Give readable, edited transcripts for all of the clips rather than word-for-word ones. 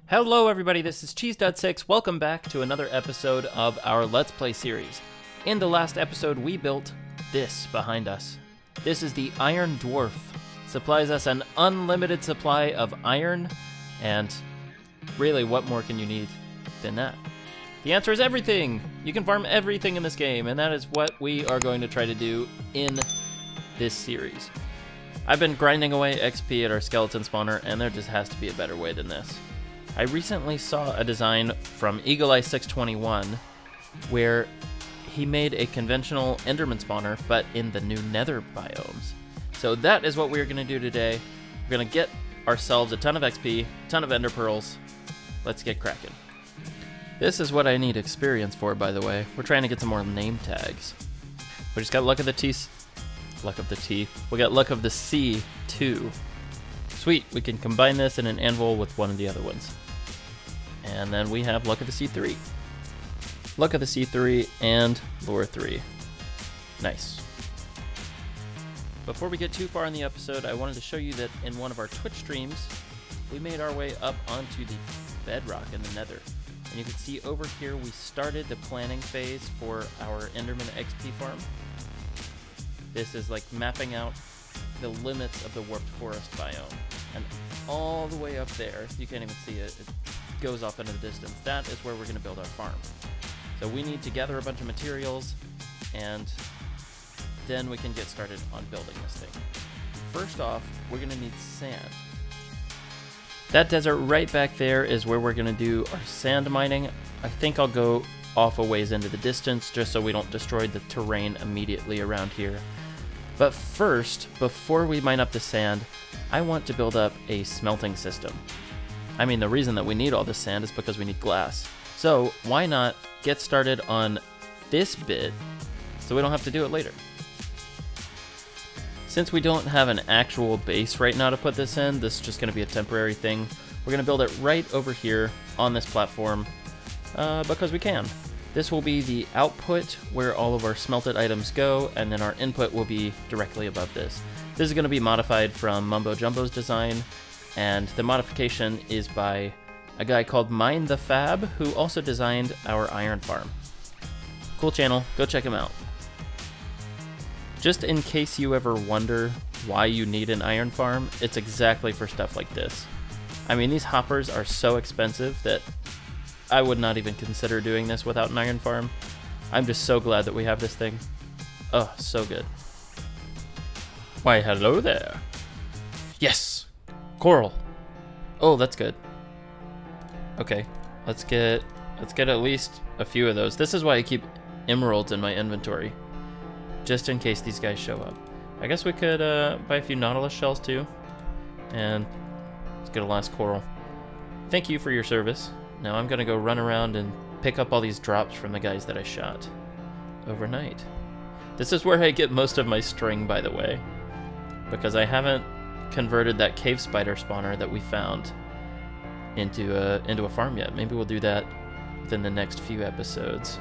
Hello everybody, this is CheeseDud6. Welcome back to another episode of our Let's Play series. In the last episode, we built this behind us. This is the Iron Dwarf. Supplies us an unlimited supply of iron, and really, what more can you need than that? The answer is everything! You can farm everything in this game, and that is what we are going to try to do in this series. I've been grinding away XP at our skeleton spawner, and there just has to be a better way than this. I recently saw a design from Eagle-Eye621 where he made a conventional Enderman spawner, but in the new Nether biomes. So that is what we're going to do today. We're going to get ourselves a ton of XP, a ton of Ender Pearls. Let's get cracking. This is what I need experience for, by the way. We're trying to get some more name tags. We just got luck of the T. We got luck of the C too. Sweet, we can combine this in an anvil with one of the other ones. And then we have luck of the C3. Luck of the C3 and lure 3. Nice. Before we get too far in the episode, I wanted to show you that in one of our Twitch streams, we made our way up onto the bedrock in the Nether. And you can see over here, we started the planning phase for our Enderman XP farm. This is like mapping out the limits of the warped forest biome. And all the way up there, you can't even see it, it goes off into the distance. That is where we're going to build our farm. So we need to gather a bunch of materials, and then we can get started on building this thing. First off, we're going to need sand. That desert right back there is where we're going to do our sand mining. I think I'll go off a ways into the distance just so we don't destroy the terrain immediately around here. But first, before we mine up the sand, I want to build up a smelting system. I mean, the reason that we need all this sand is because we need glass. So why not get started on this bit so we don't have to do it later? Since we don't have an actual base right now to put this in, this is just going to be a temporary thing. We're going to build it right over here on this platform because we can. This will be the output where all of our smelted items go, and then our input will be directly above this. This is going to be modified from Mumbo Jumbo's design, and the modification is by a guy called Mind the Fab, who also designed our iron farm. Cool channel, go check him out. Just in case you ever wonder why you need an iron farm, it's exactly for stuff like this. I mean, these hoppers are so expensive that I would not even consider doing this without an iron farm. I'm just so glad that we have this thing. Oh, so good. Why, hello there. Yes! Coral. Oh, that's good. Okay, let's get at least a few of those. This is why I keep emeralds in my inventory, just in case these guys show up. I guess we could buy a few nautilus shells too, and let's get a last coral. Thank you for your service. Now I'm gonna go run around and pick up all these drops from the guys that I shot overnight. This is where I get most of my string, by the way, because I haven't converted that cave spider spawner that we found into a farm yet. Maybe we'll do that within the next few episodes,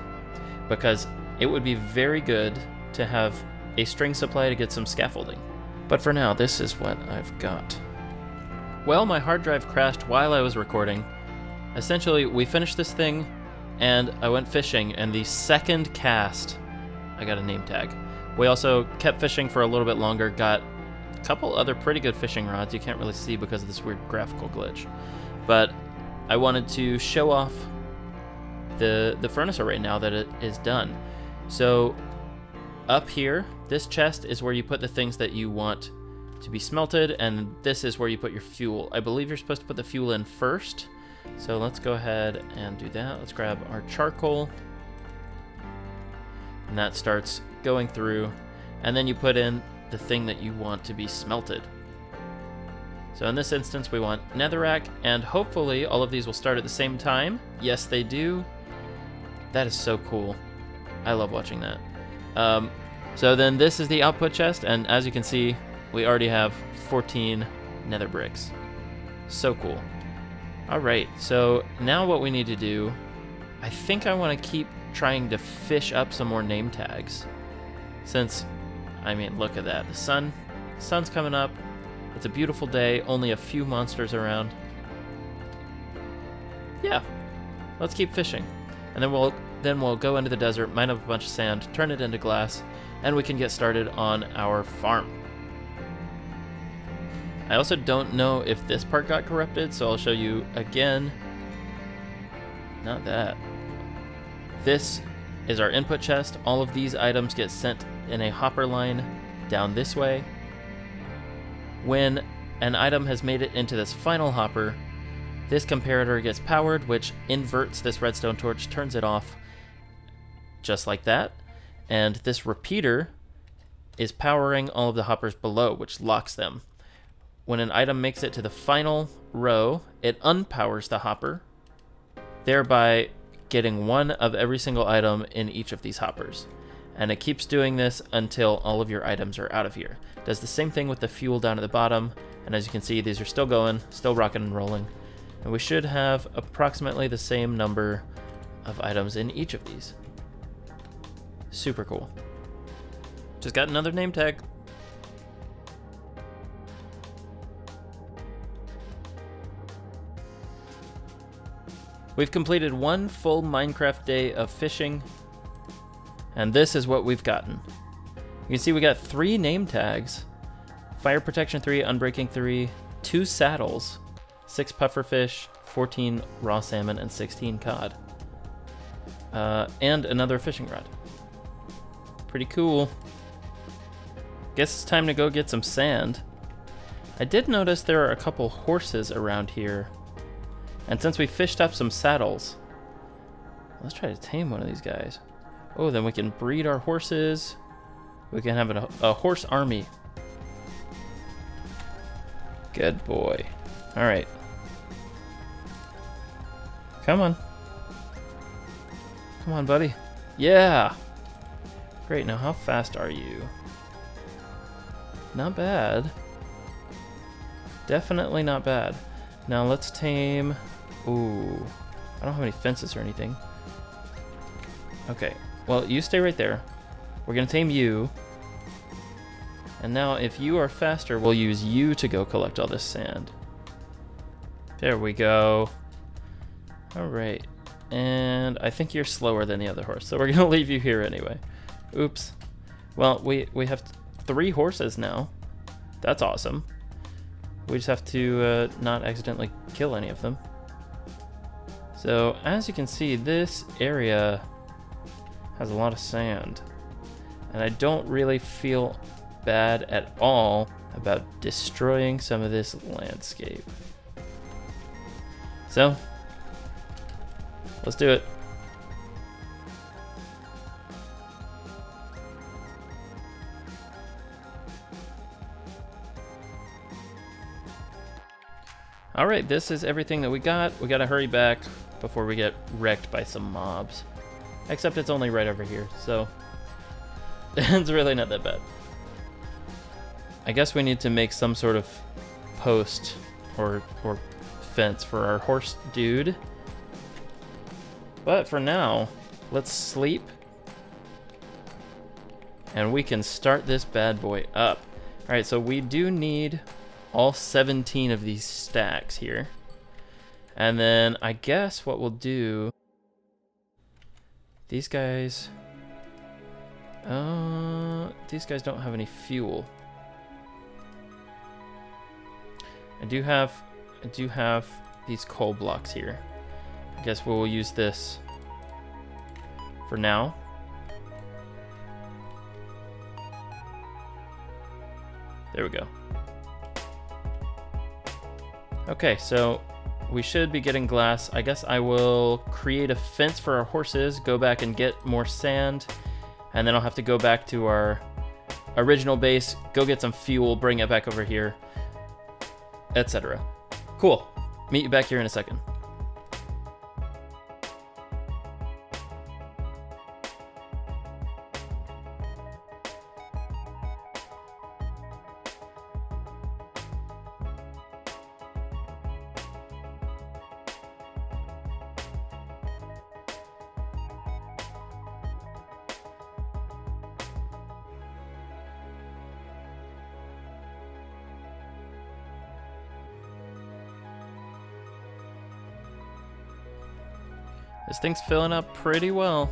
because it would be very good to have a string supply to get some scaffolding. But for now, this is what I've got. Well, my hard drive crashed while I was recording. Essentially, we finished this thing, and I went fishing, and the second cast, I got a name tag. We also kept fishing for a little bit longer, got a couple other pretty good fishing rods you can't really see because of this weird graphical glitch. But I wanted to show off the furnace array now that it is done. So up here, this chest is where you put the things that you want to be smelted, and this is where you put your fuel. I believe you're supposed to put the fuel in first. So let's go ahead and do that. Let's grab our charcoal, and that starts going through, and then you put in the thing that you want to be smelted. So in this instance, we want netherrack, and hopefully all of these will start at the same time. Yes, they do. That is so cool. I love watching that. So then this is the output chest, and as you can see, we already have 14 nether bricks. So cool. Alright, so now what we need to do, I think I want to keep trying to fish up some more name tags. Since, I mean, look at that. The sun's coming up. It's a beautiful day, only a few monsters around. Yeah, let's keep fishing. And then we'll go into the desert, mine up a bunch of sand, turn it into glass, and we can get started on our farm. I also don't know if this part got corrupted, so I'll show you again. Not that. This is our input chest. All of these items get sent in a hopper line down this way. When an item has made it into this final hopper, this comparator gets powered, which inverts this redstone torch, turns it off, just like that. And this repeater is powering all of the hoppers below, which locks them. When an item makes it to the final row, it unpowers the hopper, thereby getting one of every single item in each of these hoppers. And it keeps doing this until all of your items are out of here. Does the same thing with the fuel down at the bottom, and as you can see, these are still going, still rocking and rolling. And we should have approximately the same number of items in each of these. Super cool. Just got another name tag. We've completed one full Minecraft day of fishing, and this is what we've gotten. You can see we got 3 name tags: Fire Protection 3, Unbreaking 3, 2 saddles, 6 pufferfish, 14 raw salmon, and 16 cod. And another fishing rod. Pretty cool. Guess it's time to go get some sand. I did notice there are a couple horses around here. And since we fished up some saddles, let's try to tame one of these guys. Oh, then we can breed our horses. We can have a horse army. Good boy. All right. Come on. Come on, buddy. Yeah. Great. Now, how fast are you? Not bad. Definitely not bad. Now, let's tame... Ooh. I don't have any fences or anything. Okay. Well, you stay right there. We're going to tame you. And now, if you are faster, we'll use you to go collect all this sand. There we go. All right. And I think you're slower than the other horse, so we're going to leave you here anyway. Oops. Well, we have 3 horses now. That's awesome. We just have to not accidentally kill any of them. So, as you can see, this area has a lot of sand. And I don't really feel bad at all about destroying some of this landscape. So, let's do it. Alright, this is everything that we got. We gotta hurry back before we get wrecked by some mobs. Except it's only right over here, so it's really not that bad. I guess we need to make some sort of post or fence for our horse dude. But for now, let's sleep. And we can start this bad boy up. Alright, so we do need all 17 of these stacks here. And then I guess what we'll do... These guys don't have any fuel. I do have these coal blocks here. I guess we'll use this for now. There we go. Okay, so we should be getting glass. I guess I will create a fence for our horses, go back and get more sand, and then I'll have to go back to our original base, go get some fuel, bring it back over here, etc. Cool. Meet you back here in a second. This thing's filling up pretty well.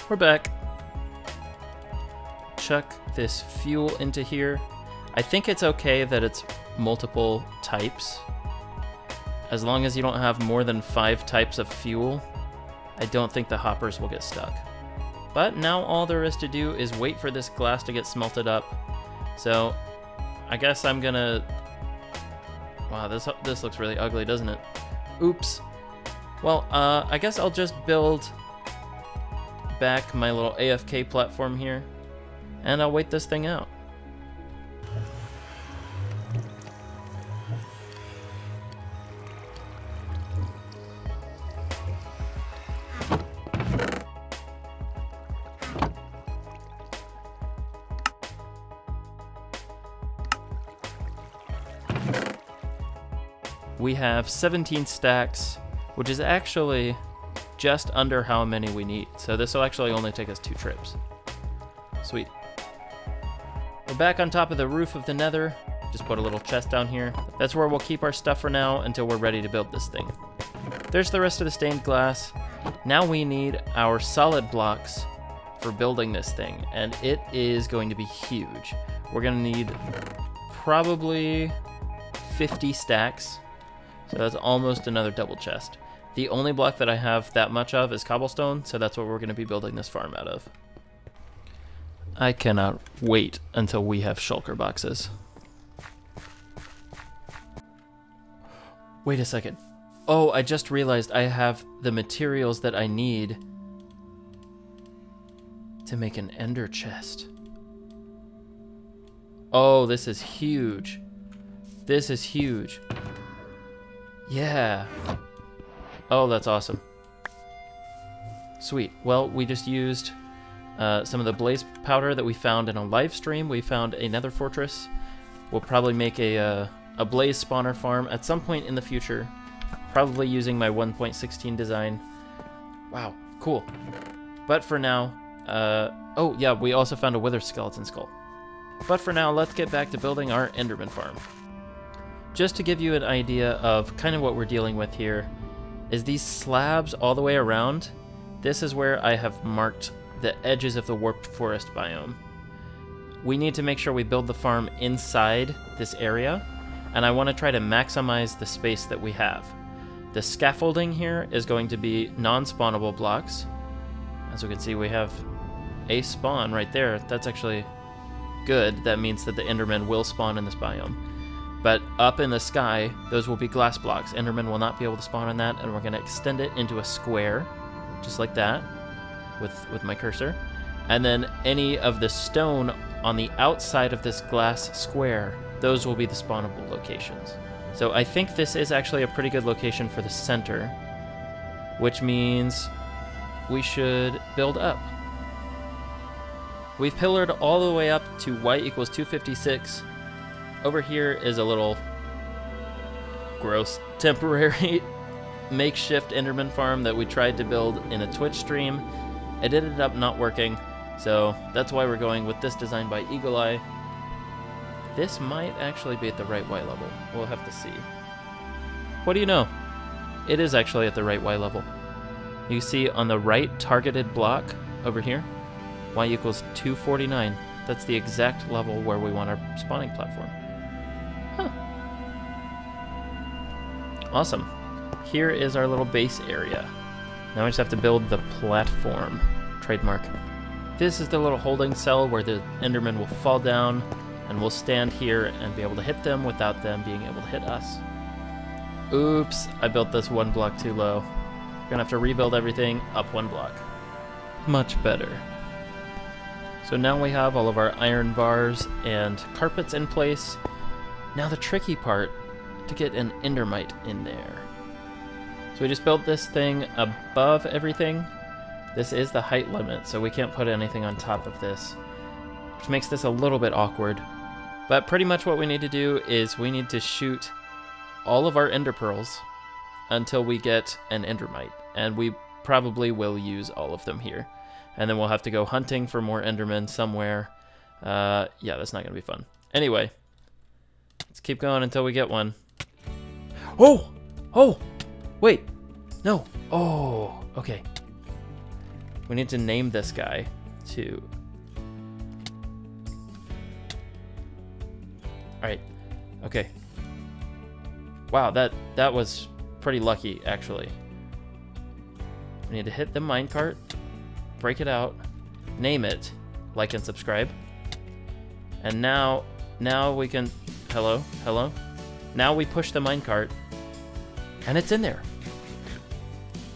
We're back. Chuck this fuel into here. I think it's okay that it's multiple types. As long as you don't have more than 5 types of fuel, I don't think the hoppers will get stuck. But now all there is to do is wait for this glass to get smelted up. So I guess I'm gonna... Wow, this looks really ugly, doesn't it? Oops. Well, I guess I'll just build back my little AFK platform here, and I'll wait this thing out. We have 17 stacks, which is actually just under how many we need. So this will actually only take us 2 trips. Sweet. We're back on top of the roof of the Nether. Just put a little chest down here. That's where we'll keep our stuff for now until we're ready to build this thing. There's the rest of the stained glass. Now we need our solid blocks for building this thing, and it is going to be huge. We're gonna need probably 50 stacks. So that's almost another double chest. The only block that I have that much of is cobblestone, so that's what we're going to be building this farm out of. I cannot wait until we have shulker boxes. Wait a second. Oh, I just realized I have the materials that I need to make an ender chest. Oh, this is huge. This is huge. Yeah. Oh, that's awesome. Sweet. Well, we just used some of the blaze powder that we found in a live stream. We found a nether fortress. We'll probably make a blaze spawner farm at some point in the future, probably using my 1.16 design. Wow, cool. But for now, oh yeah, we also found a wither skeleton skull. But for now, let's get back to building our Enderman farm. Just to give you an idea of kind of what we're dealing with here, is these slabs all the way around. This is where I have marked the edges of the warped forest biome. We need to make sure we build the farm inside this area, and I want to try to maximize the space that we have. The scaffolding here is going to be non-spawnable blocks. As you can see, we have a spawn right there. That's actually good. That means that the Enderman will spawn in this biome. But up in the sky, those will be glass blocks. Enderman will not be able to spawn on that, and we're going to extend it into a square, just like that, with my cursor. And then any of the stone on the outside of this glass square, those will be the spawnable locations. So I think this is actually a pretty good location for the center, which means we should build up. We've pillared all the way up to y equals 256. Over here is a little gross temporary makeshift Enderman farm that we tried to build in a Twitch stream. It ended up not working, so that's why we're going with this design by Eagle Eye. This might actually be at the right Y level. We'll have to see. What do you know? It is actually at the right Y level. You see on the right targeted block over here, Y equals 249. That's the exact level where we want our spawning platform. Huh. Awesome. Here is our little base area. Now we just have to build the platform. Trademark. This is the little holding cell where the Enderman will fall down, and we'll stand here and be able to hit them without them being able to hit us. Oops, I built this 1 block too low. We're gonna have to rebuild everything up 1 block. Much better. So now we have all of our iron bars and carpets in place. Now the tricky part, to get an endermite in there. So we just built this thing above everything. This is the height limit, so we can't put anything on top of this, which makes this a little bit awkward. But pretty much what we need to do is we need to shoot all of our ender pearls until we get an endermite, and we probably will use all of them here. And then we'll have to go hunting for more endermen somewhere, Yeah, that's not gonna be fun. Anyway, let's keep going until we get one. Oh! Oh! Wait! No! Oh! Okay. We need to name this guy too. Alright. Okay. Wow, that was pretty lucky, actually. We need to hit the minecart, break it out, name it, like and subscribe. And now we can... Hello? Hello? Now we push the minecart, and it's in there.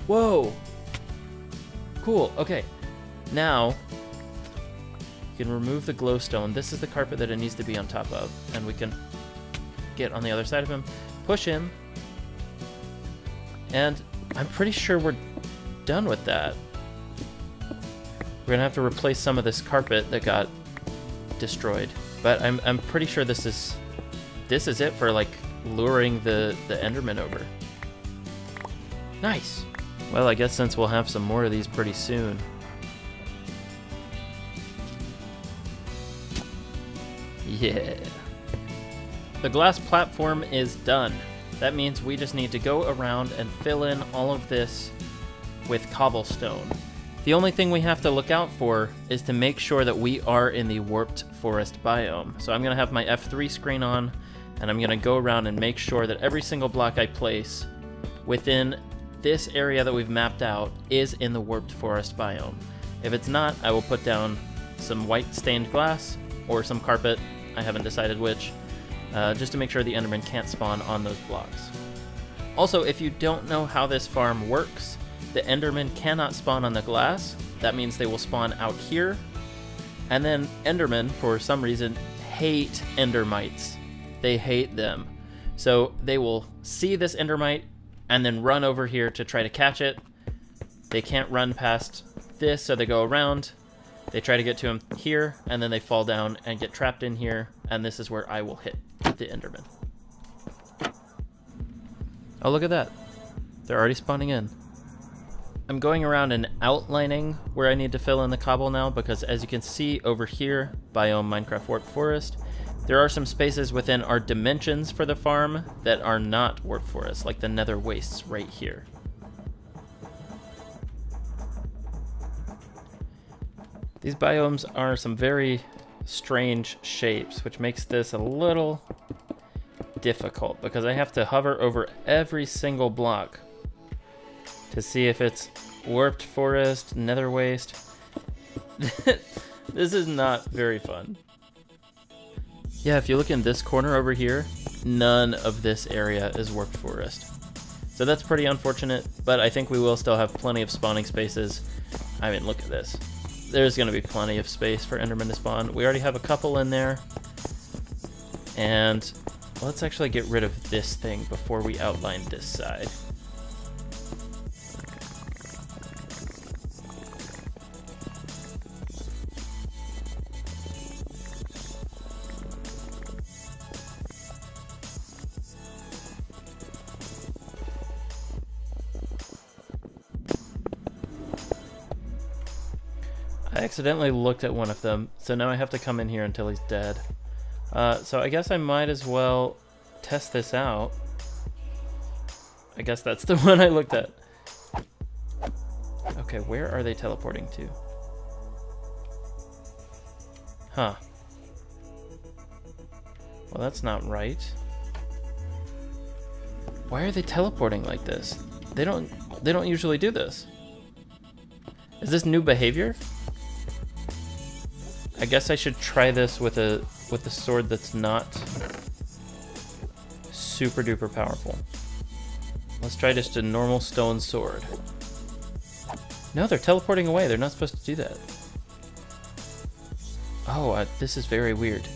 Whoa! Cool, okay. Now, you can remove the glowstone. This is the carpet that it needs to be on top of, and we can get on the other side of him, push him, and I'm pretty sure we're done with that. We're gonna have to replace some of this carpet that got destroyed, but I'm pretty sure this is it for like luring the Enderman over. Nice. Well, I guess since we'll have some more of these pretty soon. Yeah. The glass platform is done. That means we just need to go around and fill in all of this with cobblestone. The only thing we have to look out for is to make sure that we are in the warped forest biome. So I'm going to have my F3 screen on, and I'm going to go around and make sure that every single block I place within this area that we've mapped out is in the warped forest biome. If it's not, I will put down some white stained glass or some carpet, I haven't decided which, just to make sure the Enderman can't spawn on those blocks. Also, if you don't know how this farm works, the Enderman cannot spawn on the glass. That means they will spawn out here. And then Endermen, for some reason, hate Endermites. They hate them. So they will see this Endermite and then run over here to try to catch it. They can't run past this, so they go around. They try to get to him here, and then they fall down and get trapped in here, and this is where I will hit the Enderman. Oh, look at that. They're already spawning in. I'm going around and outlining where I need to fill in the cobble now, because as you can see over here, biome Minecraft Warped Forest, there are some spaces within our dimensions for the farm that are not Warped Forest, like the Nether wastes right here. These biomes are some very strange shapes, which makes this a little difficult, because I have to hover over every single block to see if it's Warped Forest, Nether Waste. This is not very fun. Yeah, if you look in this corner over here, none of this area is Warped Forest. So that's pretty unfortunate, but I think we will still have plenty of spawning spaces. I mean, look at this. There's going to be plenty of space for Enderman to spawn. We already have a couple in there. And let's actually get rid of this thing before we outline this side. I accidentally looked at one of them, so now I have to come in here until he's dead. So I guess I might as well test this out. I guess that's the one I looked at. Okay, where are they teleporting to? Huh. Well, that's not right. Why are they teleporting like this? They don't usually do this. Is this new behavior? I guess I should try this with a sword that's not super duper powerful. Let's try just a normal stone sword. No, they're teleporting away. They're not supposed to do that. Oh, this is very weird.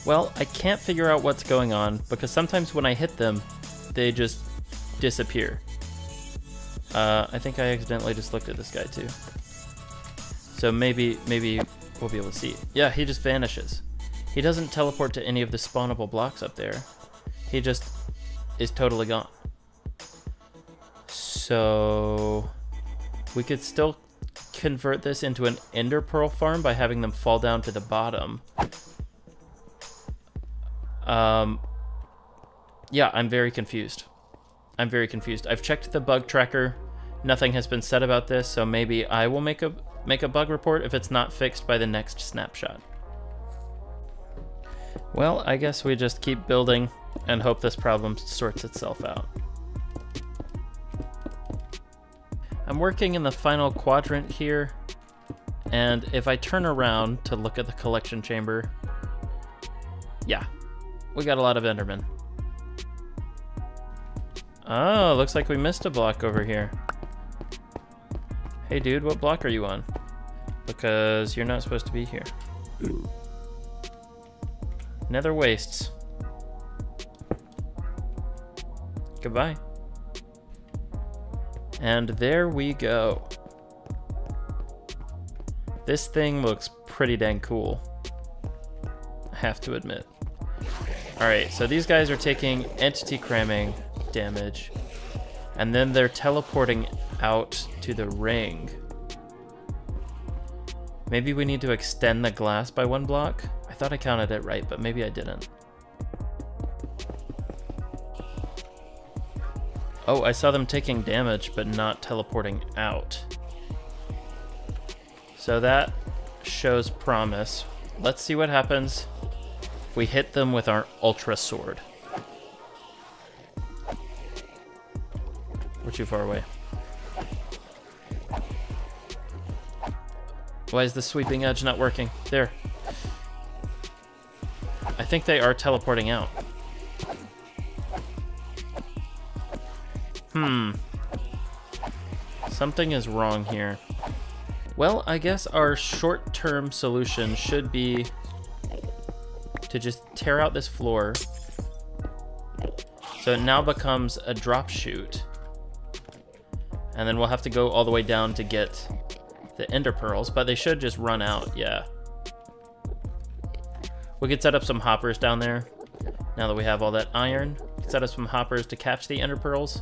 Well, I can't figure out what's going on because sometimes when I hit them, they just disappear. I think I accidentally just looked at this guy too. So maybe we'll be able to see. Yeah, he just vanishes. He doesn't teleport to any of the spawnable blocks up there. He just is totally gone. So we could still convert this into an ender pearl farm by having them fall down to the bottom. Yeah, I'm very confused. I'm very confused. I've checked the bug tracker. Nothing has been said about this, so maybe I will make a bug report if it's not fixed by the next snapshot. Well, I guess we just keep building and hope this problem sorts itself out. I'm working in the final quadrant here, and if I turn around to look at the collection chamber, yeah, we got a lot of Enderman. Oh, looks like we missed a block over here. Hey dude, what block are you on? Because you're not supposed to be here. Nether wastes. Goodbye. And there we go. This thing looks pretty dang cool, I have to admit. Alright, so these guys are taking entity cramming damage, and then they're teleporting out to the ring. Maybe we need to extend the glass by 1 block? I thought I counted it right, but maybe I didn't. Oh, I saw them taking damage, but not teleporting out. So that shows promise. Let's see what happens if we hit them with our Ultra Sword. We're too far away. Why is the sweeping edge not working? There. I think they are teleporting out. Something is wrong here. Well, I guess our short-term solution should be to just tear out this floor so it now becomes a drop chute. And then we'll have to go all the way down to get the ender pearls, but they should just run out, yeah. We could set up some hoppers down there now that we have all that iron. Set up some hoppers to catch the ender pearls.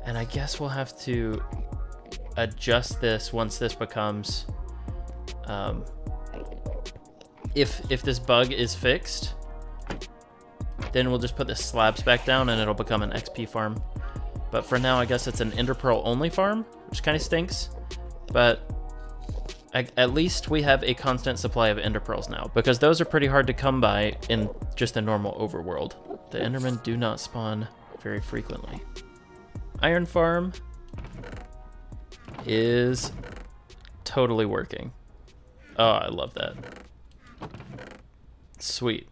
And I guess we'll have to adjust this once this becomes, if this bug is fixed, then we'll just put the slabs back down and it'll become an XP farm. But for now, I guess it's an ender pearl only farm, which kind of stinks. But at least we have a constant supply of ender pearls now, because those are pretty hard to come by in just a normal overworld. The endermen do not spawn very frequently. Iron farm is totally working. Oh, I love that. Sweet.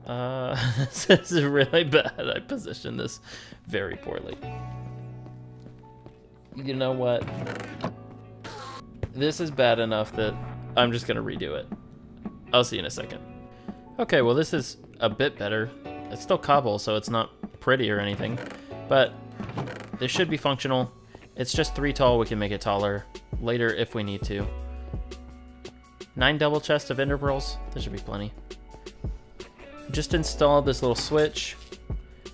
This is really bad. I positioned this very poorly. You know what? This is bad enough that I'm just gonna redo it. I'll see you in a second. Okay, well this is a bit better. It's still cobble, so it's not pretty or anything, but this should be functional. It's just 3 tall. We can make it taller later if we need to. 9 double chests of ender pearls. There should be plenty. Just install this little switch.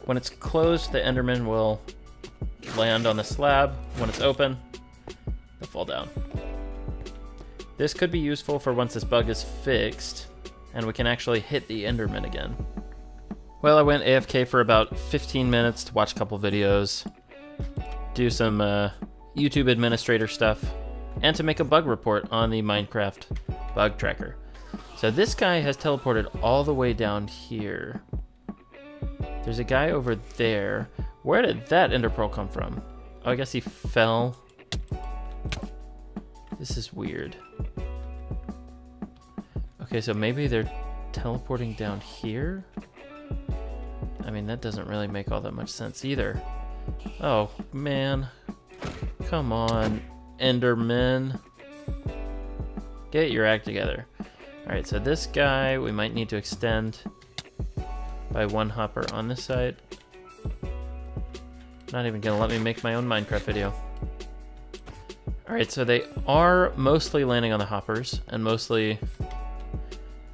When it's closed, the enderman will land on the slab. When it's open, they'll fall down. This could be useful for once this bug is fixed and we can actually hit the enderman again. Well, I went AFK for about 15 minutes to watch a couple videos, do some YouTube administrator stuff, and to make a bug report on the Minecraft bug tracker. So this guy has teleported all the way down here. There's a guy over there. Where did that ender pearl come from? Oh, I guess he fell. This is weird. Okay, so maybe they're teleporting down here? I mean, that doesn't really make all that much sense either. Oh, man. Come on, Enderman. Get your act together. Alright, so this guy, we might need to extend by 1 hopper on this side. Not even gonna let me make my own Minecraft video. Alright, so they are mostly landing on the hoppers and mostly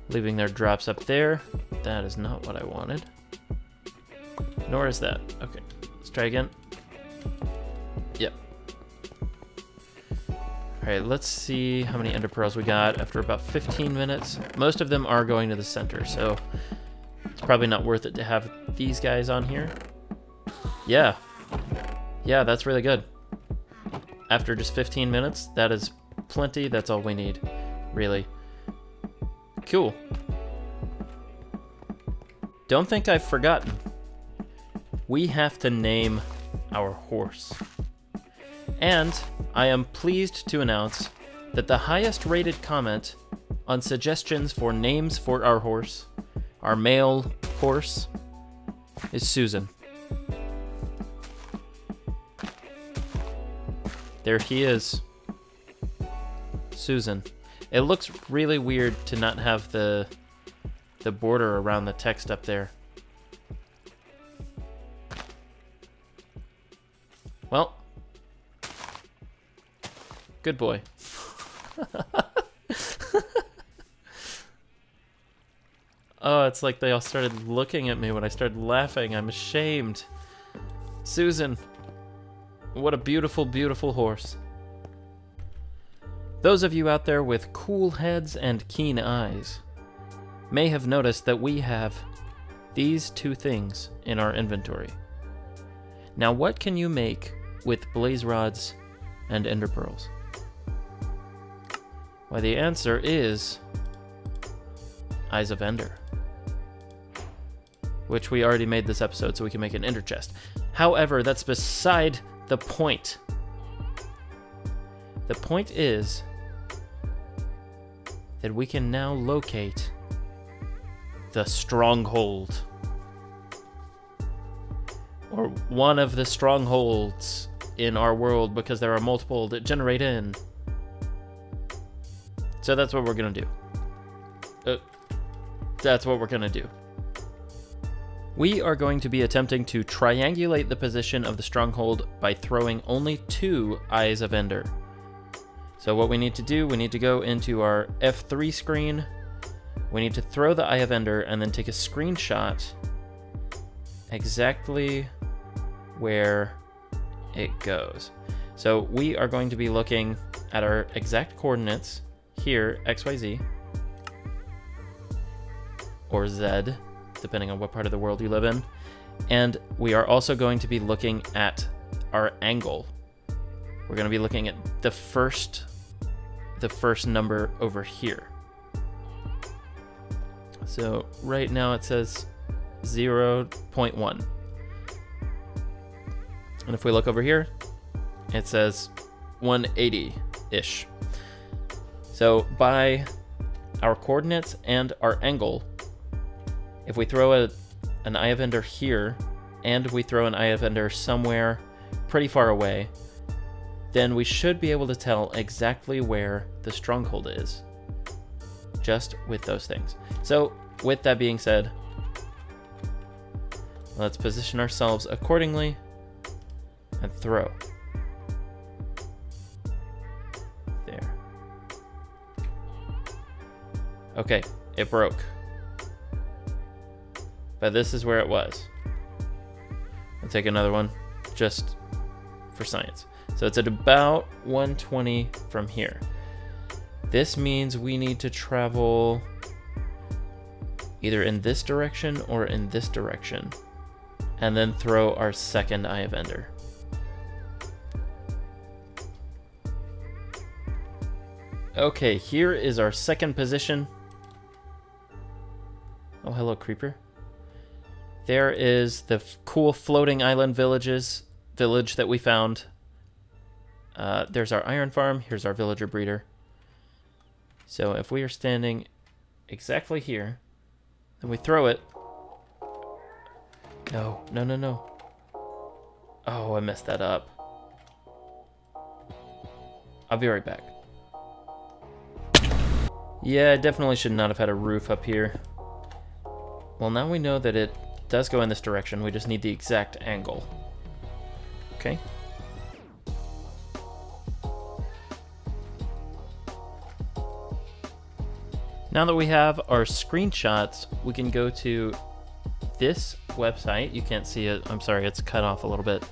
leaving their drops up there. That is not what I wanted. Nor is that. Okay, let's try again. Yep. Alright, let's see how many ender pearls we got after about 15 minutes. Most of them are going to the center, so it's probably not worth it to have these guys on here. Yeah. Yeah, that's really good. After just 15 minutes, that is plenty. That's all we need, really. Cool. Don't think I've forgotten. We have to name our horse. And I am pleased to announce that the highest rated comment on suggestions for names for our horse, our male horse, is Susan. There he is. Susan. It looks really weird to not have the border around the text up there. Well, good boy. Oh, it's like they all started looking at me when I started laughing. I'm ashamed. Susan. What a beautiful, beautiful horse. Those of you out there with cool heads and keen eyes may have noticed that we have these two things in our inventory. Now, what can you make with blaze rods and ender pearls? Why, the answer is Eyes of Ender, which we already made this episode, so we can make an ender chest. However, that's beside the point. The point is that we can now locate the stronghold, or one of the strongholds in our world, because there are multiple that generate in. So that's what we're gonna do. That's what we're gonna do. We are going to be attempting to triangulate the position of the stronghold by throwing only 2 Eyes of Ender. So what we need to do, we need to go into our F3 screen. We need to throw the Eye of Ender and then take a screenshot exactly where it goes. So we are going to be looking at our exact coordinates here, XYZ, or Z, depending on what part of the world you live in. And we are also going to be looking at our angle. We're going to be looking at the first number over here. So right now it says 0.1. And if we look over here, it says 180-ish. So by our coordinates and our angle, if we throw an Eye of Ender here, and we throw an Eye of Ender somewhere pretty far away, then we should be able to tell exactly where the stronghold is, just with those things. So with that being said, let's position ourselves accordingly and throw. There. Okay, it broke. But this is where it was. I'll take another one just for science. So it's at about 120 from here. This means we need to travel either in this direction or in this direction, and then throw our second Eye of Ender. Okay, here is our second position. Oh, hello, creeper. There is the cool floating island village that we found. There's our iron farm. Here's our villager breeder. So if we are standing exactly here, then we throw it. No, no, no, no. Oh, I messed that up. I'll be right back. Yeah, I definitely should not have had a roof up here. Well, now we know that it does go in this direction. We just need the exact angle. Okay. Now that we have our screenshots, we can go to this website. You can't see it. I'm sorry, it's cut off a little bit.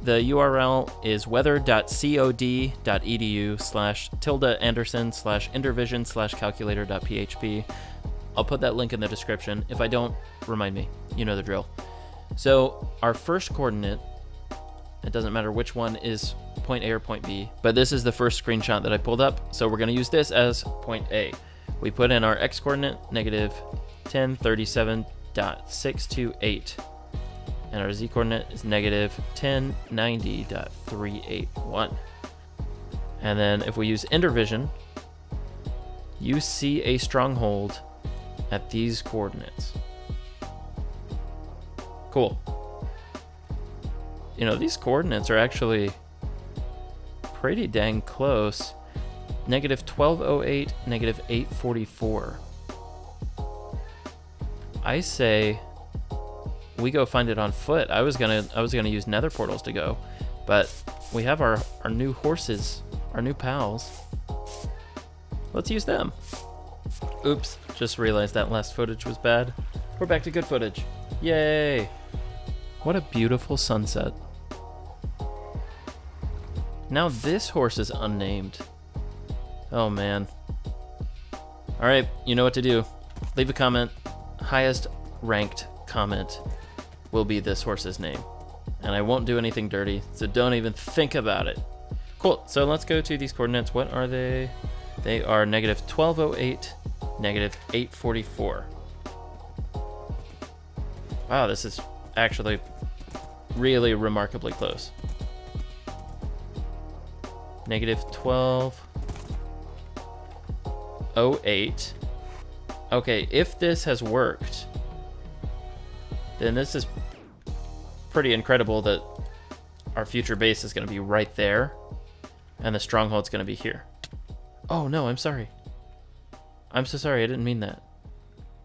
The URL is weather.cod.edu/tilde_anderson/intervision/calculator.php. I'll put that link in the description. If I don't, remind me. You know the drill. So our first coordinate, it doesn't matter which one, is point A or point B, but this is the first screenshot that I pulled up, so we're going to use this as point A. We put in our x coordinate, negative 1037.628, and our z coordinate is negative 1090.381. And then if we use Endervision, you see a stronghold at these coordinates. Cool. You know, these coordinates are actually pretty dang close. Negative 1208, negative 844. I say we go find it on foot. I was gonna use nether portals to go, but we have our new horses, our new pals. Let's use them. Oops, just realized that last footage was bad. We're back to good footage. Yay! What a beautiful sunset. Now this horse is unnamed. Oh man. Alright, you know what to do. Leave a comment. Highest ranked comment will be this horse's name. And I won't do anything dirty, so don't even think about it. Cool, so let's go to these coordinates. What are they? They are negative 1208, negative 844. Wow, this is actually really remarkably close. Negative 1208. Okay, if this has worked, then this is pretty incredible that our future base is going to be right there, and the stronghold's going to be here. Oh no, I'm sorry. I'm so sorry, I didn't mean that.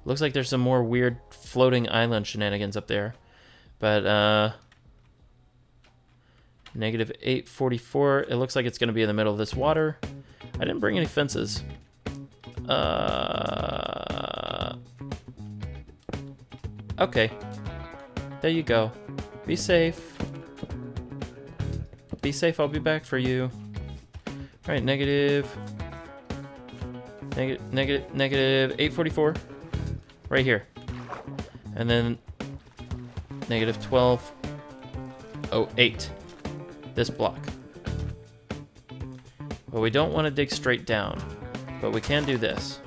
Looks like there's some more weird floating island shenanigans up there. But, negative 844, it looks like it's going to be in the middle of this water. I didn't bring any fences. Okay. There you go. Be safe. Be safe, I'll be back for you. Alright, negative 844. Right here. And then negative 1208. This block. Well, we don't want to dig straight down, but we can do this.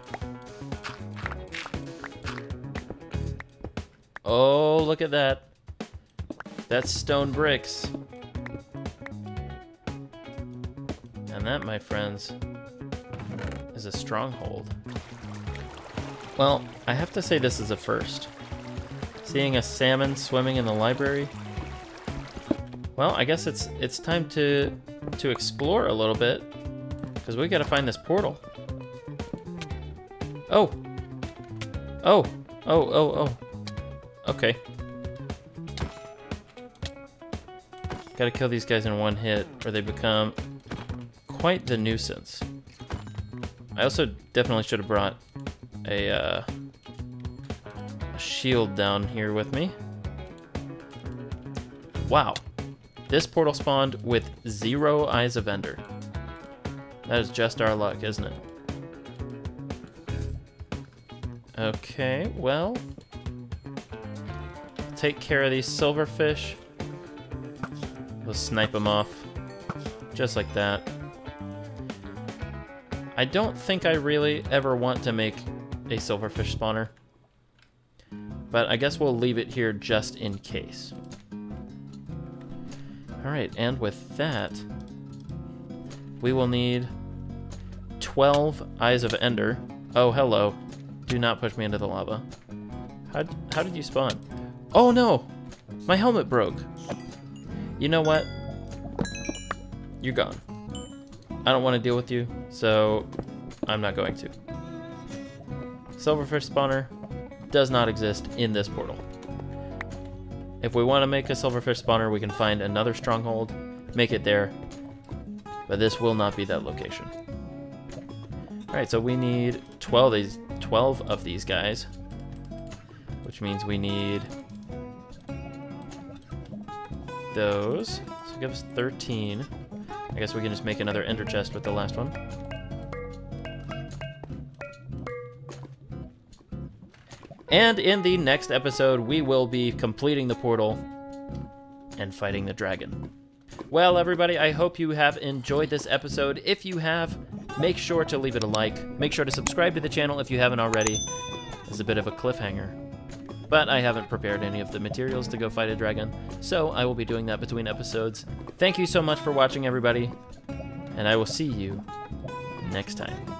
Oh, look at that. That's stone bricks. And that, my friends, is a stronghold. Well, I have to say this is a first. Seeing a salmon swimming in the library. Well, I guess it's time to explore a little bit, because we got to find this portal. Oh. Oh. Oh, oh, oh. Okay. Gotta kill these guys in one hit, or they become quite the nuisance. I also definitely should have brought a shield down here with me. Wow. This portal spawned with 0 Eyes of Ender. That is just our luck, isn't it? Okay, well, take care of these silverfish. We'll snipe them off, just like that. I don't think I really ever want to make a silverfish spawner, but I guess we'll leave it here just in case. Alright, and with that, we will need 12 Eyes of Ender. Oh, hello. Do not push me into the lava. How did you spawn? Oh no! My helmet broke. You know what? You're gone. I don't want to deal with you, so I'm not going to. Silverfish spawner does not exist in this portal. If we want to make a silverfish spawner, we can find another stronghold, make it there, but this will not be that location. Alright, so we need 12 of these guys, which means we need those. So will give us 13. I guess we can just make another ender chest with the last one. And in the next episode, we will be completing the portal and fighting the dragon. Well, everybody, I hope you have enjoyed this episode. If you have, make sure to leave it a like. Make sure to subscribe to the channel if you haven't already. It's a bit of a cliffhanger. But I haven't prepared any of the materials to go fight a dragon, so I will be doing that between episodes. Thank you so much for watching, everybody, and I will see you next time.